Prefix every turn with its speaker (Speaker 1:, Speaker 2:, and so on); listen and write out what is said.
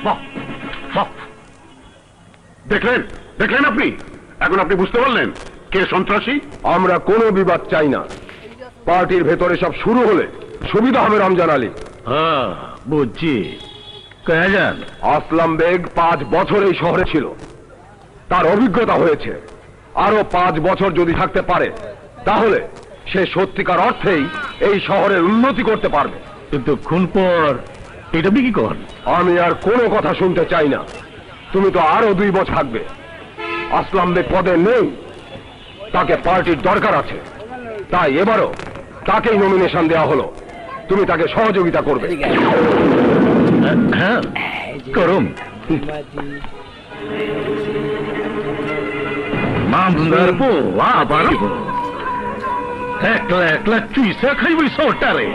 Speaker 1: বাহ বাহ, দেখলেন দেখলেন আপনি, এখন আপনি বুঝতে পারলেন কে সন্ত্রাসী।
Speaker 2: আমরা কোনো বিবাদ চাই না। পার্টির ভেতরে সব শুরু হলে সুবিধা হবে রমজান আলী।
Speaker 1: হ্যাঁ বুঝছি, কয়াজান
Speaker 2: আসলাম বেগ 5 বছর এই শহরে ছিল, তার অভিজ্ঞতা হয়েছে। আরো 5 বছর যদি থাকতে পারে তাহলে সে সত্যিকার অর্থেই এই শহরের উন্নতি করতে পারবে।
Speaker 1: কিন্তু খুন পর এটা কি কর।
Speaker 2: আমি আর কোনো কথা শুনতে চাই না। তুমি তো আরো 2 বছর থাকবে। আসলাম বেগ পদে নেই, তাকে পার্টির দরকার আছে, তাই এবারও তাকেই নমিনেশন দেওয়া হলো। তুমি তাকে সহযোগিতা করবে।
Speaker 1: হ্যাঁ করুম। মামদার বউ আবার একলা একলা চুইসা খাইবই সটারে।